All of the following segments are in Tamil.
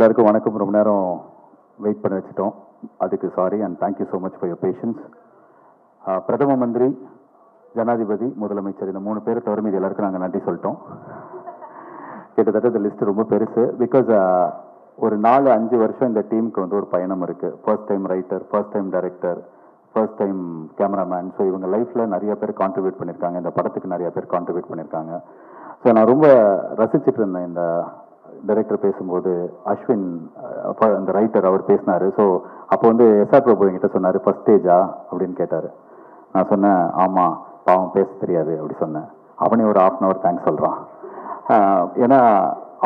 எல்லாருக்கும் வணக்கம். ரொம்ப நேரம் வெயிட் பண்ண வச்சுட்டோம், அதுக்கு sorry and thank you so much for your patience. பிரதம மந்திரி, ஜனாதிபதி, முதலமைச்சர் இந்த 3 பேரை தவிர மீது எல்லாருக்கும் நாங்கள் நன்றி சொல்லிட்டோம். கிட்டத்தட்ட இந்த லிஸ்ட் ரொம்ப பெருசு. பிகாஸ் ஒரு 4-5 வருஷம் இந்த டீமுக்கு வந்து ஒரு பயணம் இருக்குது. First time writer, first time director, first time cameraman. So இவங்க லைஃப்பில் நிறைய பேர் கான்ட்ரிபியூட் பண்ணியிருக்காங்க, இந்த படத்துக்கு நிறைய பேர் கான்ட்ரிபியூட் பண்ணியிருக்காங்க. ஸோ நான் ரொம்ப ரசிச்சுட்டு இருந்தேன் இந்த டைரக்டர் பேசும்போது. அஸ்வின் அந்த ரைட்டர் அவர் பேசினார். ஸோ அப்போ வந்து எஸ்ஆர் பிரபு என்கிட்ட சொன்னார், ஃபர்ஸ்ட் ஸ்டேஜா அப்படின்னு கேட்டார். நான் சொன்னேன், ஆமாம் பாவம் பேச தெரியாது அப்படி சொன்னேன். அவனே ஒரு 1/2 hour தேங்க்ஸ் சொல்கிறான். ஏன்னா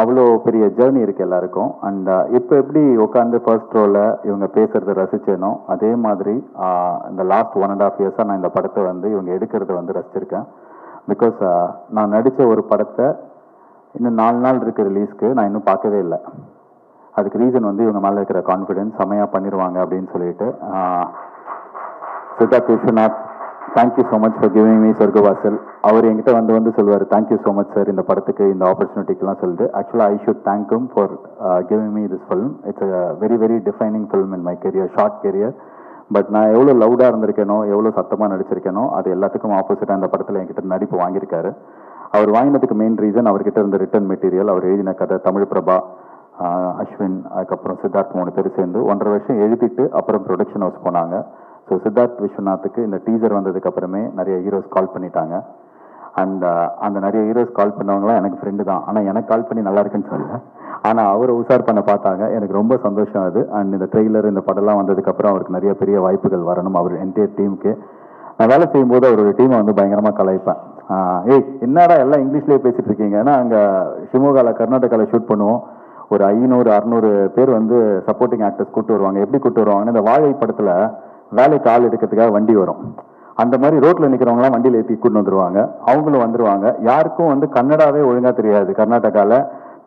அவ்வளோ பெரிய ஜேர்னி இருக்குது எல்லாருக்கும். அண்ட் இப்போ எப்படி உட்காந்து ஃபர்ஸ்ட் ரோவில் இவங்க பேசுகிறத ரசிச்சேனோ அதே மாதிரி இந்த லாஸ்ட் 1.5 years நான் இந்த படத்தை வந்து இவங்க எடுக்கிறத வந்து ரசிச்சிருக்கேன். பிகாஸ் நான் நடித்த ஒரு படத்தை இன்னும் 4 நாள் இருக்க ரிலீஸ்க்கு நான் இன்னும் பார்க்கவே இல்லை. அதுக்கு ரீசன் வந்து இவங்க மேலே இருக்கிற கான்ஃபிடென்ஸ், செமையாக பண்ணிடுவாங்க அப்படின்னு சொல்லிட்டு. Siddharth Vishwanath, thank you so much for giving me Sorgavaasal. அவர் என்கிட்ட வந்து சொல்லுவார், தேங்க்யூ ஸோ மச் சார் இந்த படத்துக்கு இந்த ஆப்பர்ச்சுனிட்டிக்கெலாம் சொல்லிட்டு. ஆக்சுவலாக I should thank him for giving me this film. It's a very very defining film in my career, short career. But நான் எவ்வளோ லவுடாக இருந்திருக்கேனோ, எவ்வளோ சத்தமாக நடிச்சிருக்கேனோ, அது எல்லாத்துக்கும் ஆப்போசிட்டாக இந்த படத்தில் என்கிட்ட நடிப்பு வாங்கியிருக்காரு. அவர் வாங்கினதுக்கு மெயின் ரீசன் அவர்கிட்ட இருந்த ரிட்டன் மெட்டீரியல், அவர் எழுதின கதை. தமிழ் பிரபா, அஸ்வின், அதுக்கப்புறம் சித்தார்த் 3 பேர் சேர்ந்து 1.5 வருஷம் எழுதிட்டு அப்புறம் ப்ரொடக்ஷன் ஹவுஸ் போனாங்க. ஸோ சித்தார்த் விஸ்வநாத்துக்கு இந்த டீசர் வந்ததுக்கு அப்புறமே நிறைய ஹீரோஸ் கால் பண்ணிட்டாங்க. அண்ட் அந்த நிறைய ஹீரோஸ் கால் பண்ணவங்களாம் எனக்கு ஃப்ரெண்டு தான். ஆனால் எனக்கு கால் பண்ணி நல்லா இருக்குன்னு சொல்லல, ஆனால் அவரை உஷார் பண்ண பார்த்தாங்க. எனக்கு ரொம்ப சந்தோஷம் அது. அண்ட் இந்த ட்ரெய்லர், இந்த படம்லாம் வந்ததுக்கப்புறம் அவருக்கு நிறைய பெரிய வாய்ப்புகள் வரணும். அவர் என்டையர் டீமுக்கு நான் வேலை செய்யும்போது அவரோட டீமை வந்து பயங்கரமாக கலாய்ப்பேன். ஏய் என்னடா எல்லாம் இங்கிலீஷ்லேயே பேசிட்டு இருக்கீங்க. ஏன்னா அங்கே ஷிமோகாவில், கர்நாடகாவில் ஷூட் பண்ணுவோம். ஒரு 500-600 பேர் வந்து சப்போர்ட்டிங் ஆக்டர்ஸ் கூட்டு வருவாங்க. எப்படி கூட்டு வருவாங்கன்னு, இந்த வாழை படத்தில் வேலைக்கு ஆள் எடுக்கிறதுக்காக வண்டி வரும். அந்த மாதிரி ரோட்டில் நிற்கிறவங்களாம் வண்டியில் ஏற்றி கூட்டு வந்துருவாங்க. அவங்களும் வந்துருவாங்க. யாருக்கும் வந்து கன்னடாவே ஒழுங்காக தெரியாது, கர்நாடகாவில்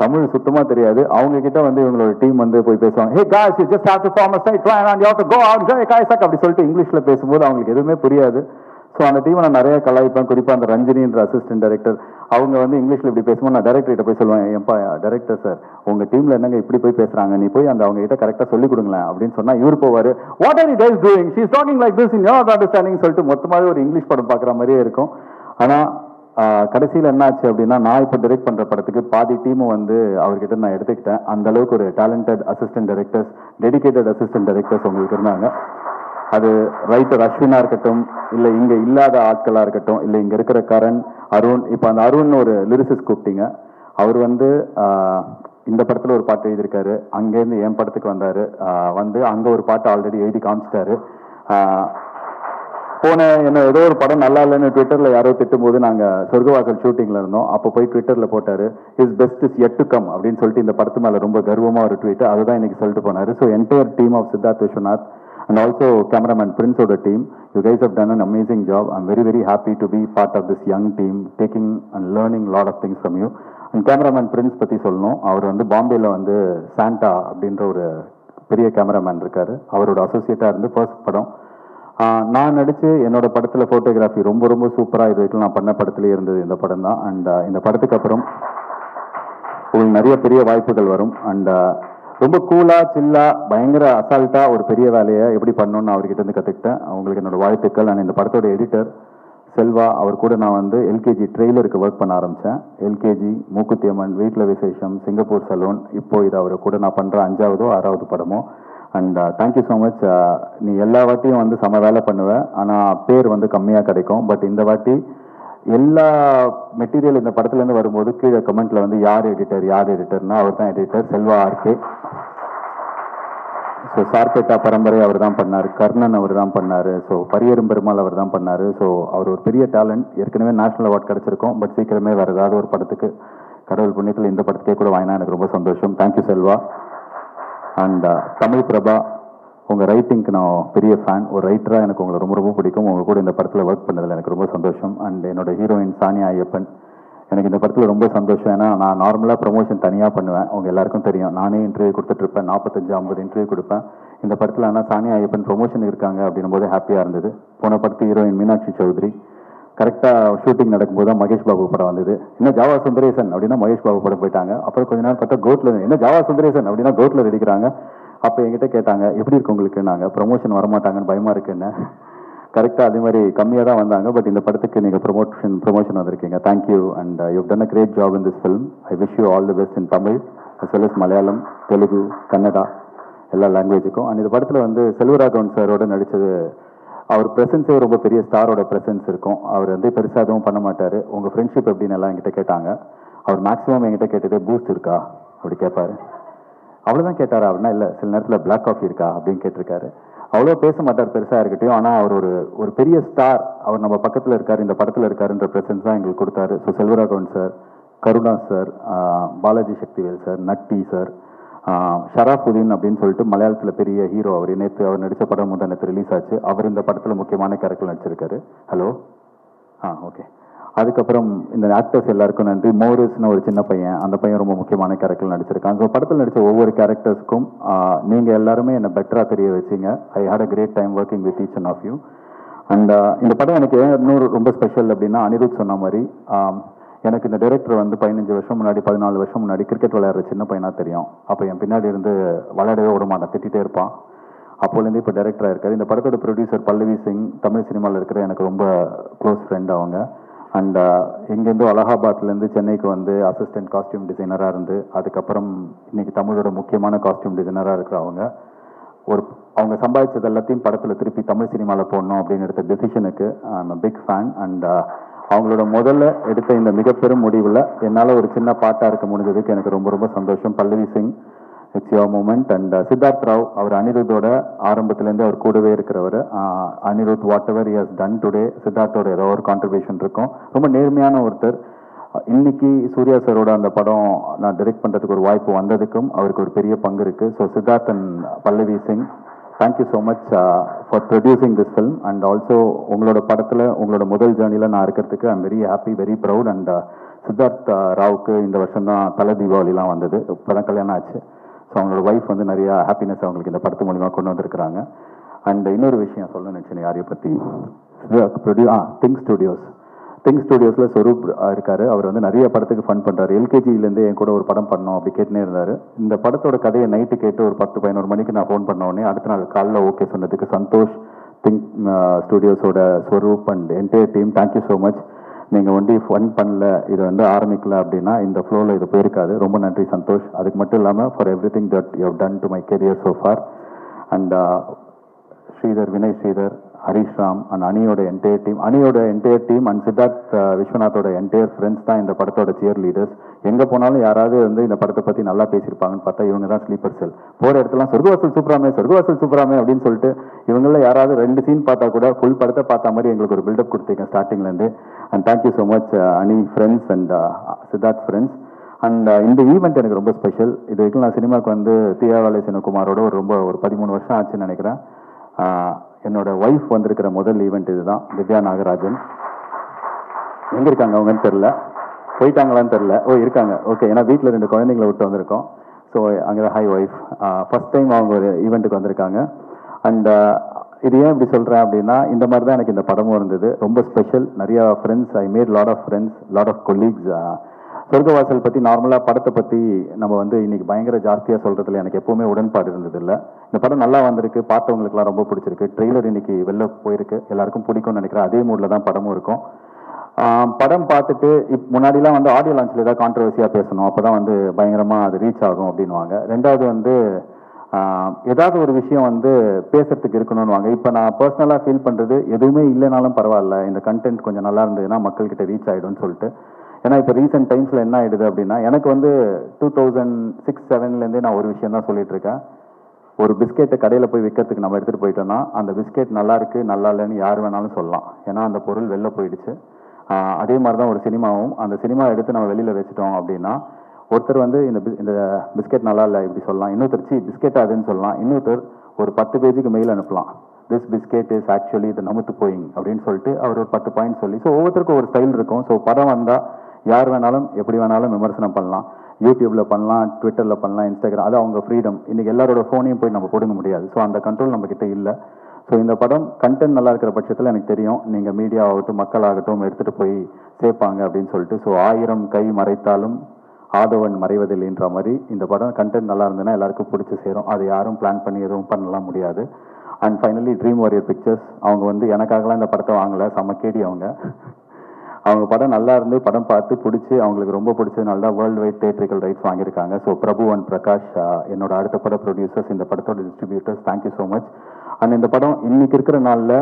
தமிழ் சுத்தமாக தெரியாது. அவங்க கிட்ட வந்து இவங்களோட டீம் வந்து போய் பேசுவாங்க. ஹே guys, you just have to form a straight line and you have to go out and guys அப்படி சொல்லிட்டு இங்கிலீஷில் பேசும்போது அவங்களுக்கு எதுவுமே புரியாது. ஸோ அந்த டீமை நான் நிறைய கலாய்ப்பேன். குறிப்பாக அந்த ரஞ்சினின்ற அசிஸ்டன்ட் டைரக்டர், அவங்க வந்து இங்கிலீஷில் இப்படி பேசும்போது நான் டைரக்டர்கிட்ட போய் சொல்லுவேன், ஏன்பா டைரக்டர் சார் உங்கள் டீமில் என்னங்க இப்படி போய் பேசுகிறாங்க, நீ போய் அந்த அவங்க கிட்ட கரெக்டாக சொல்லிக் கொடுங்களேன் அப்படின்னு சொன்னால் இவர் போவார், what are you guys doing, she is talking like this in your understanding சொல்லிட்டு மொத்தமாகவே ஒரு இங்கிலீஷ் படம் பார்க்குற மாதிரியே இருக்கும். ஆனால் கடைசியில் என்ன ஆச்சு அப்படின்னா, நான் இப்போ டைரக்ட் பண்ணுற படத்துக்கு பாதி டீமை வந்து அவர்கிட்ட நான் எடுத்துக்கிட்டேன். அந்த அளவுக்கு ஒரு talented assistant directors, dedicated assistant directors உங்களுக்கு இருந்தாங்க. அது ரைட்டர் அஸ்வினா இருக்கட்டும், இல்லை இங்கே இல்லாத ஆட்களாக இருக்கட்டும், இல்லை இங்கே இருக்கிற கரண், அருண். இப்போ அந்த அருண் ஒரு லிரிசிஸ்ட் கூப்பிட்டீங்க. அவர் வந்து இந்த படத்தில் ஒரு பாட்டு எழுதியிருக்காரு. அங்கேருந்து என் படத்துக்கு வந்தார். வந்து அங்கே ஒரு பாட்டு ஆல்ரெடி எழுதி காமிச்சிட்டாரு. போன என்ன ஏதோ ஒரு படம் நல்லா இல்லைன்னு ட்விட்டரில் யாரோ திட்டும்போது நாங்கள் சொர்க்கவாசல் ஷூட்டிங்கில் இருந்தோம். அப்போ போய் ட்விட்டரில் போட்டார், is best is yet to come அப்படின்னு சொல்லிட்டு இந்த படத்து மேலே ரொம்ப கர்வமாக ஒரு ட்வீட். அதுதான் இன்னைக்கு சொல்லிட்டு போனார். So entire team of Siddharth Vishwanath and also cameraman Prince of the team, you guys have done an amazing job. I'm very very happy to be part of this young team, taking and learning a lot of things from you. And cameraman Prince பற்றி சொல்லணும். அவர் வந்து பாம்பேயில் வந்து சாண்டா அப்படின்ற ஒரு பெரிய கேமராமேன் இருக்கார். அவரோட அசோசியேட்டாக இருந்து ஃபர்ஸ்ட் படம் நான் நடித்து என்னோட படத்தில் ஃபோட்டோகிராஃபி ரொம்ப ரொம்ப சூப்பராக இது வரைக்கும் நான் பண்ண படத்துலேயே இருந்தது இந்த படம் தான். அண்ட் இந்த படத்துக்கு அப்புறம் உங்களுக்கு நிறைய பெரிய வாய்ப்புகள் வரும். அண்ட் ரொம்ப கூலாக, சில்லாக, பயங்கர அசால்ட்டாக ஒரு பெரிய வேலையை எப்படி பண்ணணும்னு அவர்கிட்ட இருந்து கற்றுக்கிட்டேன். அவங்களுக்கு என்னோட வாழ்த்துக்கள். நான் இந்த படத்தோட எடிட்டர் செல்வா, அவர் கூட நான் வந்து எல்கேஜி ட்ரெய்லருக்கு ஒர்க் பண்ண ஆரம்பித்தேன். எல்கேஜி, மூக்குத்தி அம்மன், வீட்டில் விசேஷம், சிங்கப்பூர் சலூன், இப்போ இது அவர் கூட நான் பண்ணுற 5ஆவதோ 6ஆவது படமோ. And thank you so much. நீ எல்லா வாட்டியும் வந்து செம வேலை பண்ணுவேன், ஆனால் பேர் வந்து கம்மியாக கிடைக்கும். பட் இந்த வாட்டி எல்லா மெட்டீரியல் இந்த படத்துலேருந்து வரும்போது கீழே கமெண்ட்டில் வந்து யார் எடிட்டர்னா அவர் தான் editor, Selva RK. So Sarpatta Parambarai அவர் தான் பண்ணார், கர்ணன் அவர் தான் பண்ணார், ஸோ பரியரும் பெருமாள் அவர் தான் பண்ணார். ஸோ அவர் ஒரு பெரிய டேலண்ட். ஏற்கனவே நேஷனல் அவார்ட் கிடச்சிருக்கோம். பட் சீக்கிரமே வேறு ஏதாவது ஒரு படத்துக்கு, கடவுள் புண்ணியத்தில் இந்த படத்துக்கே கூட வாங்கினா எனக்கு ரொம்ப சந்தோஷம். தேங்க்யூ செல்வா. அண்ட் தமிழ் பிரபா, உங்கள் ரைட்டிங்க்கு நான் பெரிய ஃபேன். ஒரு ரைட்டராக எனக்கு உங்களை ரொம்ப ரொம்ப பிடிக்கும். உங்கள் கூட இந்த படத்தில் ஒர்க் பண்ணதில் எனக்கு ரொம்ப சந்தோஷம். அண்ட் என்னோட ஹீரோயின் சானியா ஐயப்பன், எனக்கு இந்த படத்தில் ரொம்ப சந்தோஷம். ஏன்னா நான் நார்மலாக ப்ரமோஷன் தனியாக பண்ணுவேன், உங்கள் எல்லாருக்கும் தெரியும். நானே இன்டர்வியூ கொடுத்துட்ருப்பேன், 45-50 இன்டர்வியூ கொடுப்பேன். இந்த படத்தில் ஆனால் சானியா ஐயப்பன் ப்ரொமோஷன் இருக்காங்க அப்படின்னும் போது ஹாப்பியாக இருந்தது. போன படத்து ஹீரோயின் மீனாட்சி சௌத்ரி, கரெக்டாக ஷூட்டிங் நடக்கும்போது தான் மகேஷ் பாபு படம் வந்தது. என்ன ஜாவா சுந்தரேசன் அப்படின்னா மகேஷ் பாபு படம் போயிட்டாங்க. அப்புறம் கொஞ்ச நேரம் பார்த்தா கோட்ல என்ன ஜாவா சுந்தரேசன் அப்படின்னா கோட்ல நடிக்கிறாங்க. அப்போ என்கிட்ட கேட்டாங்க எப்படி இருக்கு உங்களுக்கு, நாங்கள் ப்ரொமோஷன் வரமாட்டாங்கன்னு பயமா இருக்குன்னு. கரெக்டாக அதே மாதிரி கம்மியாக தான் வந்தாங்க. பட் இந்த படத்துக்கு நீங்கள் ப்ரொமோஷன் வந்திருக்கீங்க. Thank you and you done a great job in this film. I wish you all the best in Tamil as well as Malayalam, Telugu, Kannada எல்லா லாங்குவேஜுக்கும். அண்ட் இந்த படத்தில் வந்து செல்வராகவன் சாரோட நடித்தது, அவர் ப்ரெசன்ஸே ரொம்ப பெரிய ஸ்டாரோட ப்ரெசன்ஸ் இருக்கும். அவர் வந்து பெருசாக எதுவும் பண்ண மாட்டார். உங்கள் ஃப்ரெண்ட்ஷிப் எப்படின்னு எல்லாம் என்கிட்ட கேட்டாங்க. அவர் மேக்ஸிமம் என்கிட்ட கேட்டது பூஸ்ட் இருக்கா அப்படி கேட்பாரு. அவ்வளோதான் கேட்டாரா அப்படின்னா இல்லை, சில நேரத்தில் பிளாக் காஃபி இருக்கா அப்படின்னு கேட்டிருக்காரு. அவ்வளோ பேச மாட்டார் பெருசாக இருக்கட்டும். ஆனால் அவர் ஒரு பெரிய ஸ்டார், அவர் நம்ம பக்கத்தில் இருக்கார், இந்த படத்தில் இருக்காருன்ற ப்ரெசன்ஸ் தான் எங்களுக்கு கொடுத்தாரு. So Selvaraghavan sir, Karuna sir, Balaji Sakthivel sir, Natty sir, Sharafudheen அப்படின்னு சொல்லிட்டு மலையாளத்தில் பெரிய ஹீரோ. அவர் நேற்று அவர் நடித்த படம் முதல் நேற்று ரிலீஸ் ஆச்சு. அவர் இந்த படத்தில் முக்கியமான கேரக்டர் நடிச்சிருக்காரு. Hello okay. அதுக்கப்புறம் இந்த ஆக்டர்ஸ் எல்லாருக்கும் நன்றி. மோரிஸ்னு ஒரு சின்ன பையன், அந்த பையன் ரொம்ப முக்கியமான கேரக்டர் நடிச்சிருக்காங்க. ஸோ படத்தில் நடித்த ஒவ்வொரு கேரக்டர்ஸ்க்கும் நீங்கள் எல்லாருமே என்னை பெட்டராக தெரிய வச்சிங்க. I had a great time working with each and of you. And இந்த படம் எனக்கு இன்னொரு ரொம்ப ஸ்பெஷல் அப்படின்னா, அனிருத் சொன்ன மாதிரி எனக்கு இந்த டைரக்டர் வந்து 15 வருஷம் முன்னாடி 14 வருஷம் முன்னாடி கிரிக்கெட் விளையாடுற சின்ன பையனாக தெரியும். அப்போ என் பின்னாடி இருந்து விளையாடவே விட மாட்டான், திட்டிகிட்டே இருப்பான். அப்போலேருந்து இப்போ டைரக்டராக இருக்காரு. இந்த படத்தோட ப்ரொடியூசர் பல்லவி சிங், தமிழ் சினிமாவில் இருக்கிற எனக்கு ரொம்ப க்ளோஸ் ஃப்ரெண்ட் அவங்க. அண்ட் இங்கேருந்து அலகாபாத்லேருந்து சென்னைக்கு வந்து அசிஸ்டன்ட் காஸ்டியூம் டிசைனராக இருந்து அதுக்கப்புறம் இன்னைக்கு தமிழோட முக்கியமான காஸ்டியூம் டிசைனராக இருக்கிறவங்க. அவங்க சம்பாதிச்சது எல்லாத்தையும் படத்தில் திருப்பி தமிழ் சினிமாவில் போடணும் அப்படின்னு எடுத்த டெசிஷனுக்கு I'm a big fan. And அவங்களோட முதல்ல எடுத்த இந்த மிகப்பெரும் முடிவில் என்னால் ஒரு சின்ன பாட்டாக இருக்க முடிஞ்சதுக்கு எனக்கு ரொம்ப ரொம்ப சந்தோஷம். Pallavi Singh, it's your moment. And Siddharth Rao, அவர் அனிருத்தோட ஆரம்பத்துலேருந்து அவர் கூடவே இருக்கிறவர். Anirudh whatever he has done today, சித்தார்த்தோட ஏதோ ஒரு கான்ட்ரிபியூஷன் இருக்கும். ரொம்ப நேர்மையான ஒருத்தர். இன்னைக்கு சூர்யா சாரோட அந்த படம் நான் டைரக்ட் பண்ணுறதுக்கு ஒரு வாய்ப்பு வந்ததுக்கும் அவருக்கு ஒரு பெரிய பங்கு இருக்குது. So Siddharth and Pallavi Singh, thank you so much for producing this film. And also உங்களோட படத்தில் உங்களோட முதல் ஜேர்னியில் நான் இருக்கிறதுக்கு I'm very happy, very proud. And Siddharth ராவுக்கு இந்த வருஷம் தான் தலை தீபாவளிலாம் வந்தது, இப்போ தான் கல்யாணம் ஆச்சு. ஸோ அவங்களோட ஒய்ஃப் வந்து நிறையா ஹாப்பினஸ் அவங்களுக்கு இந்த படத்து மூலிமா கொண்டு வந்திருக்கிறாங்க. அண்ட் இன்னொரு விஷயம் சொல்ல நினச்சேன் யாரையை பற்றி, திங்க் ஸ்டுடியோஸில் ஸ்வரூப் இருக்காரு. அவர் வந்து நிறைய படத்துக்கு ஃபன் பண்ணுறாரு. எல்கேஜிலேருந்து என் கூட ஒரு படம் பண்ணோம் அப்படி கேட்டுனே இருந்தார். இந்த படத்தோட கதையை நைட்டு கேட்டு ஒரு 10-11 மணிக்கு நான் ஃபோன் பண்ண உடனே அடுத்த நாள் காலைல ஓகே சொன்னதுக்கு சந்தோஷ், திங்க் ஸ்டுடியோஸோட Swaroop and entire team, thank you so much. நீங்கள் ஒண்டி ஃபன் பண்ணல, இதை வந்து ஆரம்பிக்கல அப்படின்னா இந்த ஃப்ளோவில் இது போயிருக்காது. ரொம்ப நன்றி சந்தோஷ். அதுக்கு மட்டும் இல்லாமல் for everything that you have done to my career so far. And Sridhar, Vinay Sridhar, Harish Ram and அனியோட என்டையர் டீம் அண்ட் சித்தார்த் விஸ்வநாத்தோட என்டையர் ஃப்ரெண்ட்ஸ் தான் இந்த படத்தோட சியர் லீடர்ஸ். எங்கே போனாலும் யாராவது வந்து இந்த படத்தை பற்றி நல்லா பேசியிருப்பாங்கன்னு பார்த்தா இவங்க தான் ஸ்லீப்பர் செல். போகிற இடத்துலாம் சொர்க்கவாசல் சூப்பராமே அப்படின்னு சொல்லிட்டு இவங்களில் யாராவது 2 சீன் பார்த்தா கூட ஃபுல் படத்தை பார்த்த மாதிரி எங்களுக்கு ஒரு பில்டப் கொடுத்தீங்க ஸ்டார்டிங்லேருந்து. அண்ட் தேங்க்யூ ஸோ மச் அனி friends and Siddharth friends. And இந்த ஈவெண்ட் எனக்கு ரொம்ப ஸ்பெஷல். இது வரைக்கும் நான் சினிமாவுக்கு வந்து தீயாவாலை சிவகுமாரோட ஒரு 13 வருஷம் ஆச்சுன்னு நினைக்கிறேன். என்னோட ஒய்ஃப் வந்திருக்கிற முதல் ஈவெண்ட் இதுதான். திவ்யா நாகராஜன் எங்கே இருக்காங்க அவங்கன்னு தெரில, போயிட்டாங்களான்னு தெரில. இருக்காங்க, ஓகே. ஏன்னா வீட்டில் 2 குழந்தைங்களை விட்டு வந்திருக்கோம். ஸோ அங்கே ஹாய் ஒய்ஃப், ஃபஸ்ட் டைம் அவங்க ஒரு ஈவெண்ட்டுக்கு வந்திருக்காங்க. அண்ட் இது ஏன் இப்படி சொல்கிறேன் அப்படின்னா, இந்த மாதிரி தான் எனக்கு இந்த படமும் இருந்தது. ரொம்ப ஸ்பெஷல். நிறையா friends, I made lot of friends, lot of colleagues. Sorgavaasal பற்றி நார்மலாக படத்தை பற்றி நம்ம வந்து இன்னைக்கு பயங்கர ஜாஸ்தியாக சொல்கிறதுல எனக்கு எப்போவுமே உடன்பாடு இருந்ததில்லை. இந்த படம் நல்லா வந்திருக்கு, பார்த்தவங்களுக்குலாம் ரொம்ப பிடிச்சிருக்கு. ட்ரெய்லர் இன்னைக்கு வெளில போயிருக்கு, எல்லாருக்கும் பிடிக்கும்னு நினைக்கிறேன். அதே மூடில் தான் படமும் இருக்கும். படம் பார்த்துட்டு முன்னாடிலாம் வந்து ஆடியோ லான்ச்சில் ஏதாவது கான்ட்ரவர்சியாக பேசணும், அப்போ தான் வந்து பயங்கரமாக அது ரீச் ஆகும் அப்படின்வாங்க. ரெண்டாவது வந்து ஏதாவது ஒரு விஷயம் வந்து பேசுறதுக்கு இருக்கணும்னுவாங்க. இப்போ நான் பர்சனலாக ஃபீல் பண்ணுறது எதுவுமே இல்லைனாலும் பரவாயில்ல, இந்த கண்டென்ட் கொஞ்சம் நல்லா இருந்ததுன்னா மக்கள்கிட்ட ரீச் ஆகிடும்னு சொல்லிட்டு. ஏன்னா இப்போ ரீசெண்ட் டைம்ஸில் என்ன ஆகிடுது அப்படின்னா, எனக்கு வந்து 2006-07 நான் ஒரு விஷயம் தான் சொல்லிட்டு இருக்கேன். ஒரு பிஸ்கெட்டை கடையில் போய் விற்கிறதுக்கு நம்ம எடுத்துகிட்டு போயிட்டோம்னா அந்த பிஸ்கெட் நல்லா இருக்குது நல்லா இல்லைன்னு யார் வேணாலும் சொல்லலாம், ஏன்னா அந்த பொருள் வெளில போயிடுச்சு. அதே மாதிரி தான் ஒரு சினிமாவும். அந்த சினிமா எடுத்து நம்ம வெளியில் வச்சுட்டோம் அப்படின்னா ஒருத்தர் வந்து இந்த பிஸ்கெட் நல்லா இல்லை இப்படி சொல்லலாம், இன்னொருத்தர் பிஸ்கெட் அதுன்னு சொல்லலாம், இன்னொருத்தர் ஒரு 10 பேஜுக்கு மெயில் அனுப்பலாம், திஸ் பிஸ்கெட் இஸ் ஆக்சுவலி இது நமுத்து போயிங் அப்படின்னு சொல்லிட்டு அவர் ஒரு 10 பாயிண்ட் சொல்லி. ஸோ ஒவ்வொருத்தருக்கும் ஒரு ஸ்டைல் இருக்கும். ஸோ படம் வந்தால் யார் வேணாலும் எப்படி வேணாலும் விமர்சனம் பண்ணலாம், யூடியூப்பில் பண்ணலாம், ட்விட்டரில் பண்ணலாம், இன்ஸ்டாகிராம், அது அவங்க ஃப்ரீடம். இன்றைக்கி எல்லாரோட ஃபோனையும் போய் நம்ம போடுங்க முடியாது. ஸோ அந்த கண்ட்ரோல் நம்மக்கிட்ட இல்லை. ஸோ இந்த படம் கண்டென்ட் நல்லா இருக்கிற பட்சத்தில் எனக்கு தெரியும் நீங்கள் மீடியா ஆகட்டும் மக்களாகட்டும் எடுத்துகிட்டு போய் சேர்ப்பாங்க அப்படின்னு சொல்லிட்டு. ஸோ 1000 கை மறைத்தாலும் ஆதவன் மறைவதில்லைன்ற மாதிரி இந்த படம் கண்டென்ட் நல்லா இருந்ததுன்னா எல்லாருக்கும் பிடிச்சி சேரும். அது யாரும் பிளான் பண்ணி எதுவும் பண்ணலாம் முடியாது. And finally Dream Warrior Pictures, அவங்க வந்து எனக்காகலாம் இந்த படத்தை வாங்கலை, செம்ம கேடி அவங்க படம் நல்லா இருந்து படம் பார்த்து பிடிச்சி அவங்களுக்கு ரொம்ப பிடிச்சதுனால தான் வேர்ல்டு வைட் தியேட்ரிக்கல் ரைட்ஸ் வாங்கியிருக்காங்க. ஸோ பிரபு அண்ட் பிரகாஷ் என்னோட அடுத்த பட ப்ரொடியூசர்ஸ், இந்த படத்தோட distributors, thank you so much. And இந்த படம் இன்னைக்கு இருக்கிற நாளில்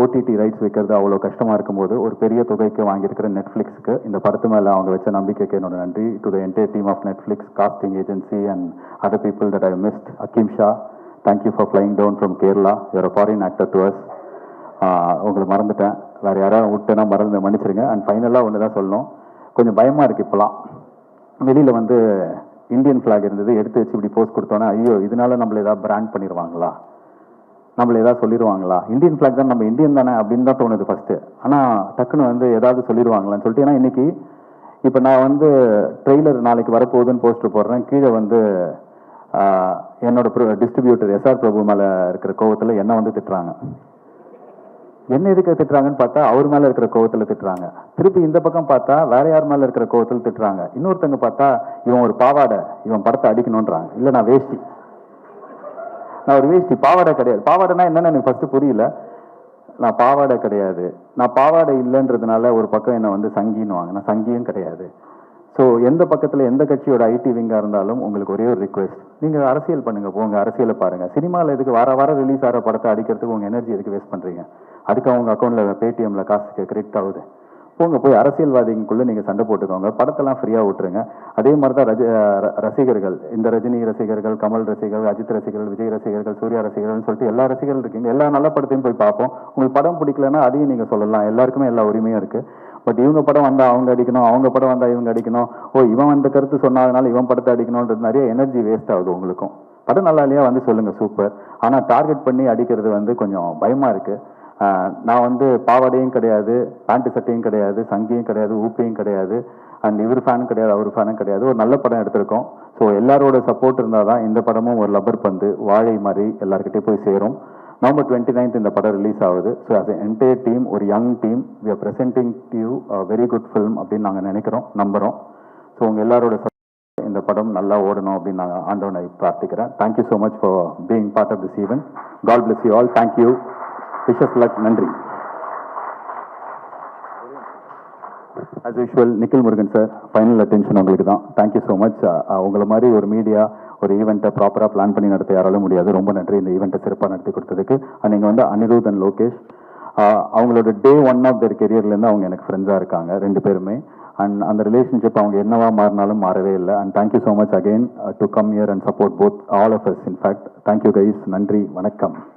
ஓடிடி ரைட்ஸ் வைக்கிறது அவ்வளோ கஷ்டமாக இருக்கும்போது ஒரு பெரிய தொகைக்கு வாங்கியிருக்கிற நெட்ஃப்ளிக்ஸ்க்கு இந்த படத்து மேலே அவங்க வச்ச நம்பிக்கைக்கு என்னோட நன்றி. To the entire team of Netflix, casting agency and other people that I missed. Hakim Shah, thank you for flying down from Kerala, you're a foreign actor to us. உங்களை மறந்துட்டேன், வேறு யாராவது விட்டுனா மன்னிச்சிருங்க. அண்ட் ஃபைனலாக ஒன்று தான் சொல்லணும், கொஞ்சம் பயமாக இருக்குது இப்போலாம். வெளியில் வந்து இந்தியன் ஃப்ளாக் இருந்தது, எடுத்து வச்சு இப்படி போஸ்ட் கொடுத்தோன்னா ஐயோ இதனால நம்மளை ஏதாவது பிராண்ட் பண்ணிடுவாங்களா, நம்மளை ஏதாவது சொல்லிடுவாங்களா, இந்தியன் ஃப்ளாக் தான் நம்ம இந்தியன் தானே அப்படின்னு தான் தோணுது ஃபஸ்ட்டு. ஆனால் டக்குன்னு வந்து ஏதாவது சொல்லிடுவாங்களான்னு சொல்லிட்டு. ஏன்னா இன்னைக்கு இப்போ நான் வந்து ட்ரெய்லர் நாளைக்கு வரப்போகுதுன்னு போஸ்டர் போடுறேன், கீழே வந்து என்னோட டிஸ்ட்ரிபியூட்டர் எஸ்ஆர் பிரபு மேலே இருக்கிற கோவத்தில் என்ன வந்து திட்டுறாங்க. என்ன எதுக்கு திட்டுறாங்கன்னு பார்த்தா அவர் மேலே இருக்கிற கோவத்தில் திட்டுறாங்க. திருப்பி இந்த பக்கம் பார்த்தா வேற யார் மேலே இருக்கிற கோவத்தில் திட்டுறாங்க. இன்னொருத்தங்க பார்த்தா இவன் ஒரு பாவாடை, இவன் படத்தை அடிக்கணுன்றாங்க. இல்லை நான் வேஷ்டி, நான் ஒரு வேஷ்டி, பாவாடை கிடையாது. பாவாடைனா என்னன்னு எனக்கு ஃபர்ஸ்ட் புரியல. நான் பாவாடை கிடையாது, நான் பாவாடை இல்லைன்றதுனால ஒரு பக்கம் என்னை வந்து சங்கின்னுவாங்க. நான் சங்கியும் கிடையாது. ஸோ எந்த பக்கத்தில் எந்த கட்சியோட ஐடி விங்காக இருந்தாலும் உங்களுக்கு ஒரே ஒரு ரிக்வெஸ்ட், நீங்கள் அரசியல் பண்ணுங்க, போங்க அரசியலை பாருங்கள். சினிமாவில் எதுக்கு வாரம் ரிலீஸ் ஆகிற படத்தை அடிக்கிறதுக்கு உங்கள் எனர்ஜி எதுக்கு வேஸ்ட் பண்ணுறீங்க? அதுக்கு அவங்க அக்கௌண்ட்டில் பேடிஎம்மில் காசு கிரெடிட் ஆகுது. போங்க போய் அரசியல்வாதிக்குள்ளே நீங்கள் சண்டை போட்டுக்கோங்க, படத்தெல்லாம் ஃப்ரீயாக விட்டுருங்க. அதே மாதிரி தான் ரசிகர்கள், இந்த ரஜினி ரசிகர்கள், கமல் ரசிகர்கள், அஜித் ரசிகர்கள், விஜய் ரசிகர்கள், சூர்யா ரசிகர்கள்னு சொல்லிட்டு எல்லா ரசிகர்கள் இருக்கீங்க. எல்லா நல்ல படத்தையும் போய் பார்ப்போம். உங்களுக்கு படம் பிடிக்கலன்னா அதையும் நீங்கள் சொல்லலாம், எல்லாருக்குமே எல்லா உரிமையும் இருக்குது. பட் இவங்க படம் வந்தால் அவங்க அடிக்கணும், அவங்க படம் வந்தால் இவங்க அடிக்கணும், இவன் அந்த கருத்து சொன்னதுனால இவன் படத்தை அடிக்கணுன்றது நிறைய எனர்ஜி வேஸ்ட் ஆகுது. உங்களுக்கும் படம் நல்லா இல்லையா வந்து சொல்லுங்கள், சூப்பர். ஆனால் டார்கெட் பண்ணி அடிக்கிறது வந்து கொஞ்சம் பயமாக இருக்குது. நான் வந்து பாவாடையும் கிடையாது, பேண்ட் சட்டையும் கிடையாது, சங்கியும் கிடையாது, ஊப்பையும் கிடையாது, அண்ட் இவர் ஃபேனும் கிடையாது, அவர் ஃபேனும் கிடையாது. ஒரு நல்ல படம் எடுத்திருக்கோம். ஸோ எல்லாரோட சப்போர்ட் இருந்தால் தான் இந்த படமும் ஒரு லப்பர் பந்து வாழை மாதிரி எல்லாருக்கிட்டே போய் சேரும். நவம்பர் 29 இந்த படம் ரிலீஸ் ஆகுது. So as an entire team, ஒரு young team, we are presenting to you a very good film அப்படின்னு நாங்கள் நினைக்கிறோம், நம்புகிறோம். ஸோ உங்கள் எல்லாரோட இந்த படம் நல்லா ஓடணும் அப்படின்னு நாங்கள் ஆண்டவனை பிரார்த்திக்கிறேன். Thank you so much for being part of this event. God bless you all. Thank you. Wishes luck. நன்றி. As usual Nikhil Murugan sir, final attention உங்களுக்கு தான். Thank you so much. உங்களை மாதிரி ஒரு மீடியா ஒரு ஈவெண்ட்டை ப்ராப்பராக பிளான் பண்ணி நடத்த யாராலும் முடியாது. ரொம்ப நன்றி இந்த ஈவெண்ட்டை சிறப்பாக நடத்தி கொடுத்ததுக்கு. நீங்கள் வந்து அனிருத் அண்ட் லோகேஷ், அவங்களோட டே 1 ஆஃப் தேர் கெரியர்லேருந்து அவங்க எனக்கு ஃப்ரெண்ட்ஸாக இருக்காங்க 2 பேருமே. அண்ட் அந்த ரிலேஷன்ஷிப் அவங்க என்னவா மாறினாலும் மாறவே இல்லை. And thank you so much again to come here and support both all of us. In fact thank you guys. நன்றி, வணக்கம்.